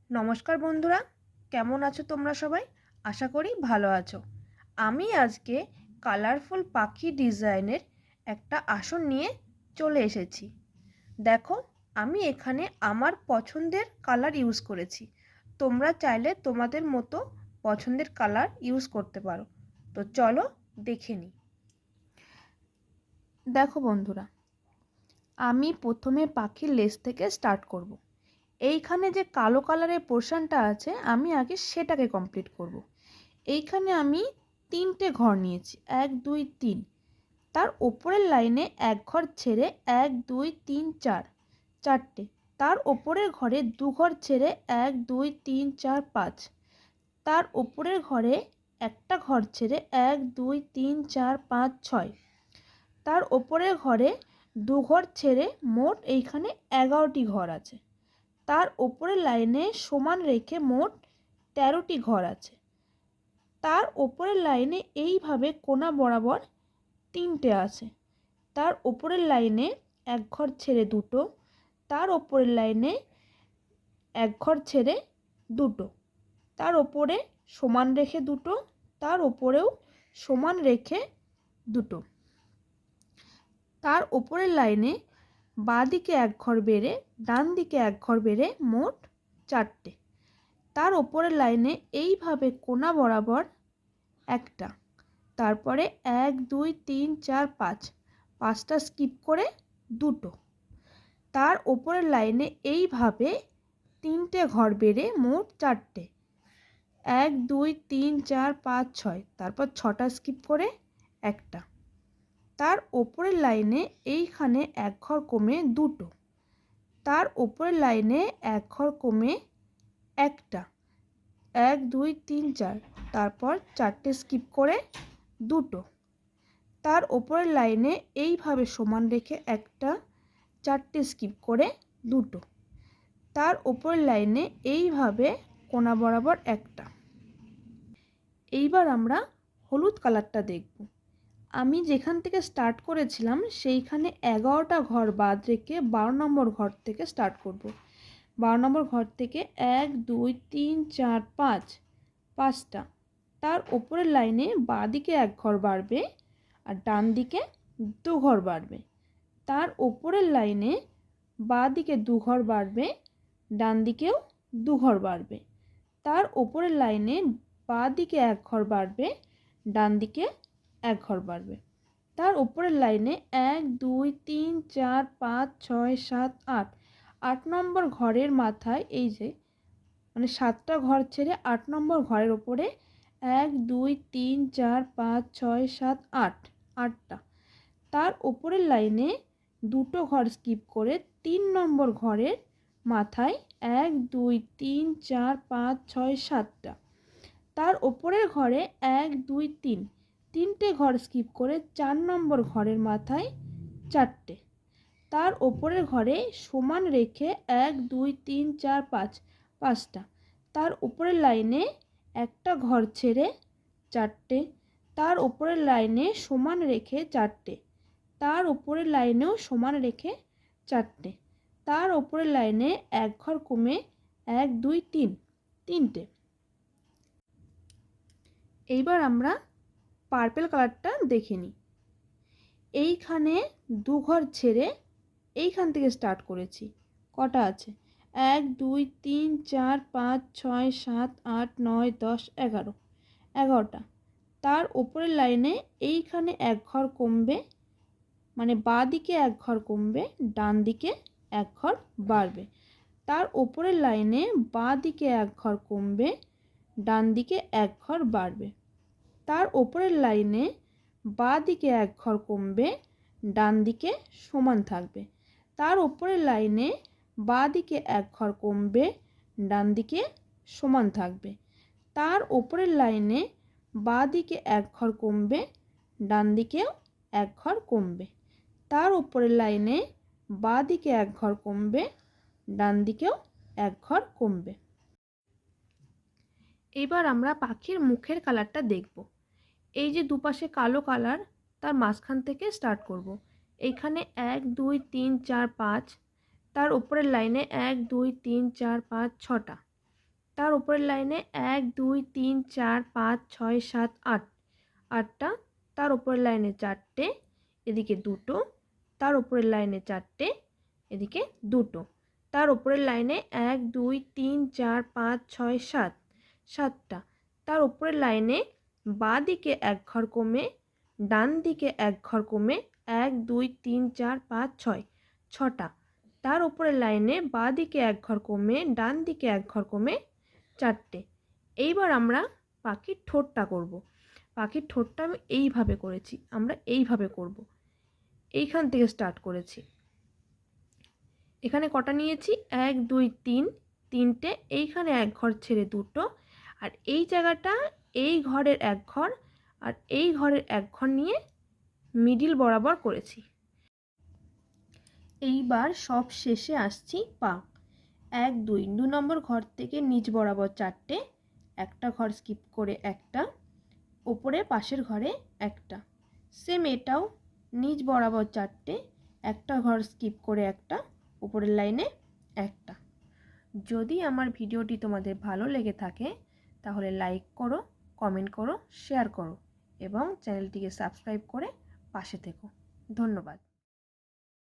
নমস্কার বন্ধুরা, কেমন আছো তোমরা সবাই? আশা করি ভালো আছো। আমি আজকে কালারফুল পাখি ডিজাইনের একটা আসন নিয়ে চলে এসেছি। দেখো, আমি এখানে আমার পছন্দের কালার ইউজ করেছি। তোমরা চাইলে তোমাদের মতো পছন্দের কালার ইউজ করতে পারো। তো চলো দেখে নিই। দেখো বন্ধুরা, আমি প্রথমে পাখির লেজ থেকে স্টার্ট করব। এইখানে যে কালো কালারের পোর্শনটা আছে আমি আগে সেটাকে কমপ্লিট করব। এইখানে আমি 3টে ঘর নিয়েছি, 1 2 3। তার ওপরের লাইনে এক ঘর ছেড়ে 1 2 3 4, 4টে। তার ওপরের ঘরে 2 ঘর ছেড়ে 1 2 3 4 5। তার ওপরের ঘরে একটা ঘর ছেড়ে 1 2 3 4 5 6। তার ওপরের ঘরে 2 ঘর ছেড়ে মোট এইখানে 11টি ঘর আছে। তার ওপরের লাইনে সমান রেখে মোট 13টি ঘর আছে। তার ওপরের লাইনে এইভাবে কোণা বরাবর 3টে আছে। তার ওপরের লাইনে এক ঘর ছেড়ে 2টো, তার ওপরের লাইনে এক ঘর ছেড়ে 2টো, তার ওপরে সমান রেখে 2টো, তার ওপরেও সমান রেখে 2টো। তার ওপরের লাইনে বাঁ দিকে এক ঘর বেড়ে ডান দিকে এক ঘর বেড়ে মোট 4টে। তার ওপরের লাইনে এইভাবে কোণা বরাবর একটা, তারপরে 1 2 3 4 5, 5টা স্কিপ করে 2টো। তার ওপরের লাইনে এইভাবে 3টে ঘর বেড়ে মোট 4টে, 1 2 3 4 5 6, তারপর 6টা স্কিপ করে একটা। তার ওপরের লাইনে এইখানে এক ঘর কমে 2টো, তার ওপরের লাইনে এক ঘর কমে একটা, 1 2 3 4, তারপর 4টে স্কিপ করে 2টো। তার ওপরের লাইনে এইভাবে সমান রেখে একটা, 4টে স্কিপ করে 2টো। তার ওপরের লাইনে এইভাবে কোণা বরাবর একটা। এইবার আমরা হলুদ কালারটা দেখব। আমি যেখান থেকে স্টার্ট করেছিলাম সেইখানে 11টা ঘর বাদ রেখে 12 নম্বর ঘর থেকে স্টার্ট করব। 12 নম্বর ঘর থেকে 1 2 3 4 5, 5টা। তার ওপরের লাইনে বাঁ দিকে এক ঘর বাড়বে আর ডান দিকে 2 ঘর বাড়বে। তার ওপরের লাইনে বাঁ দিকে 2 ঘর বাড়বে, ডান দিকেও 2 ঘর বাড়বে। তার ওপরের লাইনে বাঁ দিকে এক ঘর বাড়বে, ডান দিকে এক ঘর বাড়বে। তার ওপরের লাইনে 1 2 3 4 5 6 7 8, 8 নম্বর ঘরের মাথায় এই যে মানে 7টা ঘর ছেড়ে 8 নম্বর ঘরের ওপরে 1 2 3 4 5 6 7 8, 8টা। তার ওপরের লাইনে 2টো ঘর স্কিপ করে 3 নম্বর ঘরের মাথায় 1 2 3 4 5 6 7টা। তার ওপরের ঘরে 1 2 3, 3টে ঘর স্কিপ করে 4 নম্বর ঘরের মাথায় 4টে। তার ওপরের ঘরে সমান রেখে 1 2 3 4 5, 5টা। তার ওপরের লাইনে একটা ঘর ছেড়ে 4টে, তার ওপরের লাইনে সমান রেখে 4টে, তার ওপরের লাইনেও সমান রেখে 4টে, তার ওপরের লাইনে এক ঘর কমে 1 2 3, 3টে। এইবার আমরা পার্পেল কালারটা দেখে নিই। এইখানে 2 ঘর ছেড়ে এইখান থেকে স্টার্ট করেছি। কটা আছে? 1 2 3 4 5 6 7 8 9 10 11, 11টা। তার ওপরের লাইনে এইখানে এক ঘর কমবে, মানে বাঁ দিকে এক ঘর কমবে, ডান দিকে এক ঘর বাড়বে। তার ওপরের লাইনে বাঁ দিকে এক ঘর কমবে, ডান দিকে এক ঘর বাড়বে। তার ওপরের লাইনে বাঁ দিকে এক ঘর কমবে, ডান দিকে সমান থাকবে। তার ওপরের লাইনে বাঁ দিকে এক ঘর কমবে, ডান দিকে সমান থাকবে। তার ওপরের লাইনে বাঁ দিকে এক ঘর কমবে, ডান দিকেও এক ঘর কমবে। তার ওপরের লাইনে বাঁ দিকে এক ঘর কমবে, ডান দিকেও এক ঘর কমবে। এবার আমরা পাখির মুখের কালারটা দেখব। এই যে দুপাশে কালো কালার, তার মাঝখান থেকে স্টার্ট করব। এইখানে 1 2 3 4 5, তার উপরের লাইনে 1 2 3 4 5 6টা। তার উপরের লাইনে 1 2 3 4 5 6 7 8 8টা, তার উপরের লাইনে 4টে, এদিকে 2টো, তার উপরের লাইনে 4টে, এদিকে 2টো, তার উপরের লাইনে 1 2 3 4 5 6 7 7টা, তার উপরের লাইনে বাঁ দিকে এক ঘর কমে ডান দিকে এক ঘর কমে 1 2 3 4 5 6 6টা, তার উপরের লাইনে বাঁ দিকে এক ঘর কমে ডান দিকে এক ঘর কমে 4টে। এইবার আমরা পাখির ঠোঁটটা করব। পাখির ঠোঁটটা আমি এইভাবে করেছি, আমরা এইভাবে করব। এইখান থেকে স্টার্ট করেছি। এখানে কটা নিয়েছি? 1 2 3 3টে, এইখানে এক ঘর ছেড়ে 2টো, আর এই জায়গাটা এই ঘরের এক ঘর আর এই ঘরের এক ঘর নিয়ে মিডিল বরাবর করেছি। এইবার সব শেষে আসছি পা। 1 2 2 নম্বর ঘর থেকে নিচ বরাবর 4টে, একটা ঘর স্কিপ করে একটা, ওপরে পাশের ঘরে একটা, সেম এটাও নিচ বরাবর 4টে, একটা ঘর স্কিপ করে একটা, উপরের লাইনে একটা। যদি আমার ভিডিওটি তোমাদের ভালো লেগে থাকে তাহলে লাইক করো, কমেন্ট করো, শেয়ার করো এবং চ্যানেলটিকে সাবস্ক্রাইব করে পাশে থেকো। ধন্যবাদ।